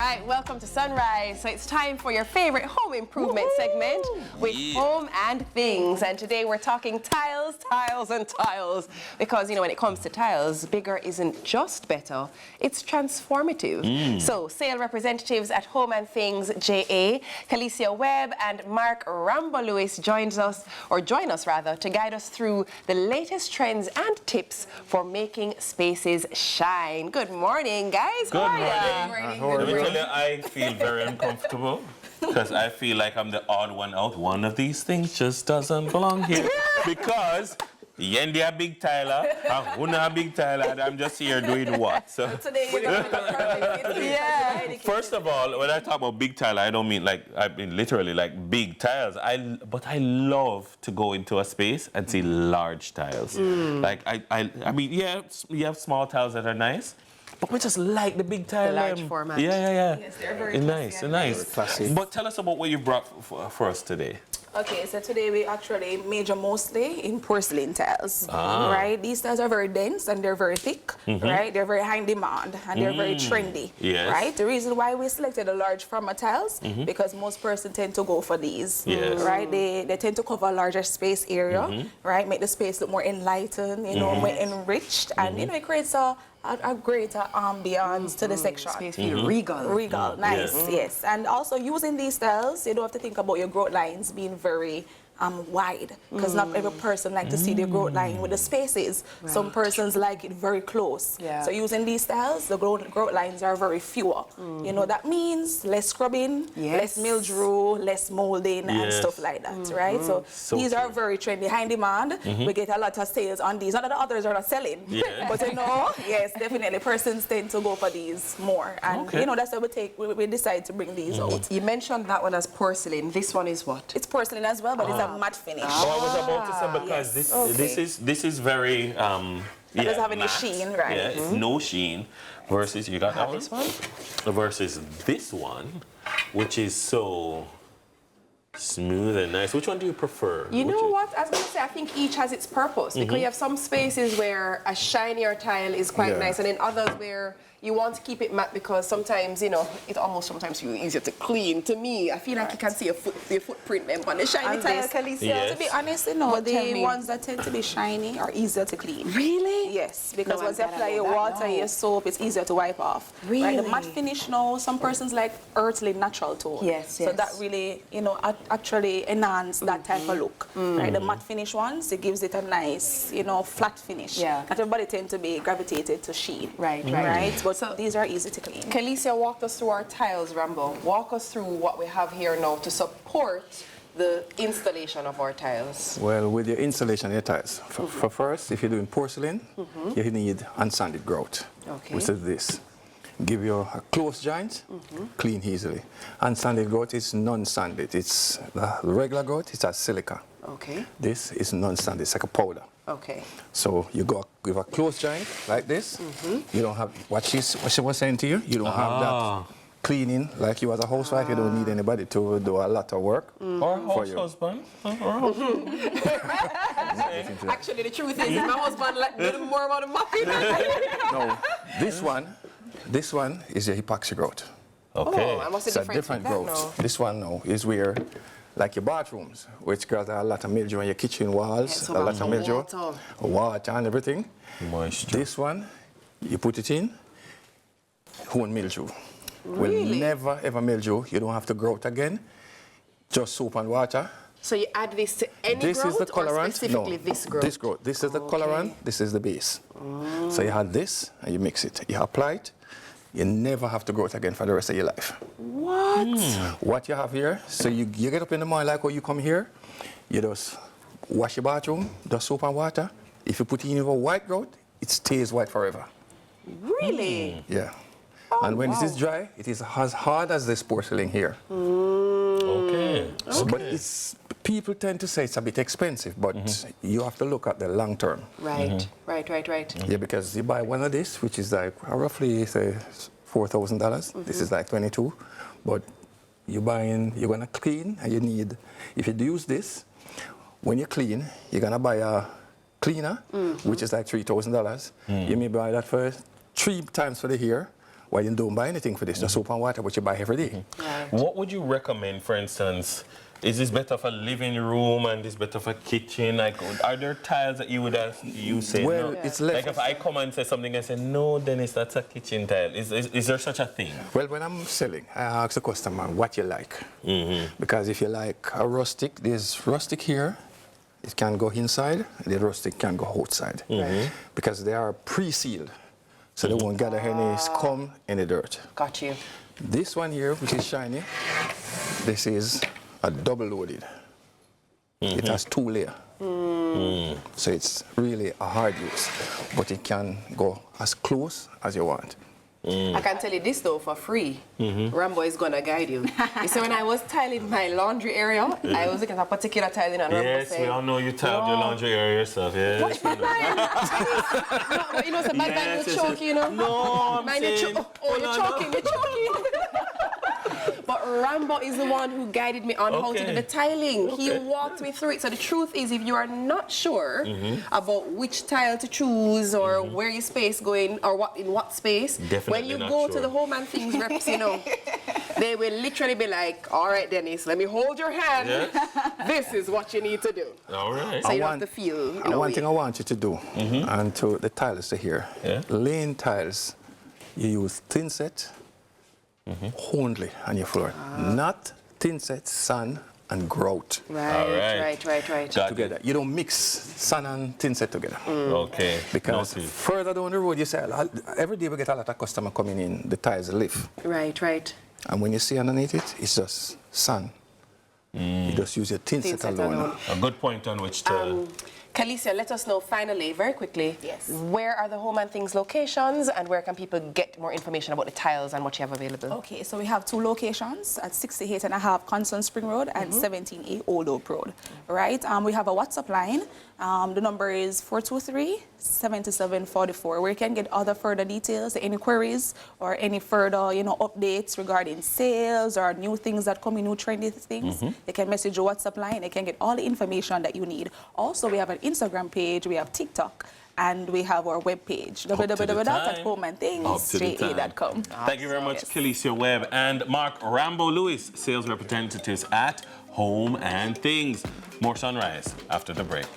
right, welcome to Sunrise. So it's time for your favorite home improvement segment with Home and Things. And today we're talking tiles, tiles, and tiles. Because, you know, when it comes to tiles, bigger isn't just better, it's transformative. So sale representatives at Home and Things, J.A., Kelecia Webb, and Mark Rambo Lewis join us rather, to guide us through the latest trends and tips for making spaces shine. Good morning, guys. Good morning. Good Let me morning. tell you, I feel very uncomfortable because I feel like I'm the odd one out. One of these things just doesn't belong here because Yendi a big Tyler, Huna a big Tyler, and I'm just here doing what? So Today you're going to first of all, when I talk about big tile, I don't mean like, I mean literally like big tiles. But I love to go into a space and see large tiles. Like I mean, yeah, you have small tiles that are nice, but we just like the big tile. The large format. Yeah. Yes, they're very nice, nice. Classic. But tell us about what you brought for us today. Okay, so today we actually major mostly in porcelain tiles, right? These tiles are very dense and they're very thick, right? They're very high in demand and they're very trendy, right? The reason why we selected a large format tiles, because most persons tend to go for these, right? They tend to cover a larger space area, right? Make the space look more enlightened, you know, more enriched, and you know, it creates a greater ambiance to the section. Space feel regal. Regal, nice, yes. And also using these tiles, you don't have to think about your grout lines being very wide, because not every person like to see their grout line with the spaces. Right. Some persons like it very close. Yeah. So using these tiles, the grout lines are very fewer. You know, that means less scrubbing, less mildew, less molding, and stuff like that, right? So these are very trendy, high in demand. We get a lot of sales on these. Not that the others are not selling, but you know, yes, definitely persons tend to go for these more. And you know, that's why we decide to bring these out. You mentioned that one as porcelain. This one is what? It's porcelain as well, but it's a matte finish. Oh, I was about to say because this is very It doesn't have any matte. sheen, right? Yeah, it's no sheen. Versus you got that This one? Versus this one, which is so smooth and nice. Which one do you prefer? You know what? I was going to say, I think each has its purpose, because you have some spaces where a shinier tile is quite nice, and then others where you want to keep it matte because sometimes, you know, it almost sometimes feels easier to clean. To me, I feel like you can see your footprint then on the shiny tile. To be honest, you know, the ones that tend to be shiny are easier to clean. Really? Yes, because No, once you I'm glad apply I know your that water, now. your soap, it's easier to wipe off. Really? Right, the matte finish now, some persons like earthly natural tone. Yes, So yes. that really, you know, actually enhance that type of look. Right, the matte finish ones, it gives it a nice, you know, flat finish. Yeah. Not everybody tend to be gravitated to sheen. Right. But So these are easy to clean. Kelecia walked us through our tiles, Rambo. Walk us through what we have here now to support the installation of our tiles. Well, with your installation of your tiles, for first, if you're doing porcelain, you need unsanded grout, which is this. Give you a close joint, clean easily. Unsanded grout is non-sanded. It's the regular grout, it's a silica. Okay. This is non-sanded, it's like a powder. Okay. So you go with a close joint like this. You don't have what she was saying to you. You don't have that cleaning like you as a housewife. You don't need anybody to do a lot of work Or for house you. husband. Actually, the truth is, my husband like did more about the muffin. No, this one is your epoxy grout. Okay. Oh, I must It's say a different grout. grout. This one now is where, like your bathrooms, which got a lot of mildew on your kitchen walls, so a lot of mildew, water. and everything. Moisture. This one, you put it in, won't mildew. Will Really? never ever mildew. You don't have to grout again. Just soap and water. So you add this to any This grout is the colorant. or specifically No, this grout? This grout. This is the colorant. This is the base. So you add this and you mix it. You apply it. You never have to grout again for the rest of your life. What? What you have here, so you get up in the morning like when you come here, you just wash your bathroom, just soap and water. If you put it in a white grout, it stays white forever. Really? Yeah. And when it is dry, it is as hard as this porcelain here. Okay. So, but it's, people tend to say it's a bit expensive, but you have to look at the long term. Right. Right. Yeah, because you buy one of this, which is like roughly say $4,000. This is like 22, but you're gonna clean, and you need. If you use this, when you clean, you're gonna buy a cleaner, which is like $3,000. You may buy that for 3 times for the hair, Well, you don't buy anything for this. Just soap and water, but you buy every day. Right. What would you recommend, for instance? Is this better for living room and this better for kitchen? Like, are there tiles that you would say Well, no? it's left. Like if I come and say something and say, no, Dennis, that's a kitchen tile. Is there such a thing? Well, when I'm selling, I ask the customer what you like. Because if you like a rustic, there's rustic here. It can go inside. The rustic can go outside. Because they are pre-sealed. So they won't gather any scum, any dirt. Got you. This one here, which is shiny, this is a double loaded. It has 2 layers. So it's really a hard use, but it can go as close as you want. I can tell you this though for free. Rambo is gonna guide you. You see, when I was tiling my laundry area, I was looking at a particular tiling and Rambo Yes, said, we all know you tiled your laundry area yourself. Yes. watch my man. No, but you know, so bad man will choke, you know. No, I'm Mine is saying. you're choking, you're choking. But Rambo is the one who guided me on how to do the tiling. He walked me through it. So the truth is, if you are not sure about which tile to choose or where your space going or what in what space, Definitely when you go to the Home and Things reps, you know, they will literally be like, all right, Dennis, let me hold your hand. This is what you need to do. All right. So you don't have to feel, you know, One thing I want you to do, and to the tiles to here, laying tiles, you use thin set only on your floor, not thin set, sand, and grout Right. Got together. You don't mix sand and thin set together. Okay. Because Noted. further down the road, you say, every day we get a lot of customer coming in, the tiles lift. Right. And when you see underneath it, it's just sand. You just use your thin set alone. A good point on which to... Kelecia, let us know finally, very quickly, where are the Home and Things locations and where can people get more information about the tiles and what you have available? Okay, so we have 2 locations at 68.5 Constant Spring Road and 17A Old Oak Road, right? We have a WhatsApp line. The number is 423-7744, where you can get other further details, any queries, or any further, you know, updates regarding sales or new things that come in, new trendy things. They can message your WhatsApp line. They can get all the information that you need. Also, we have an Instagram page, we have TikTok, and we have our web page, www.homeandthings.com. Thank you very much, Kelecia Webb and Mark Rambo Lewis, sales representatives at Home and Things. More Sunrise after the break.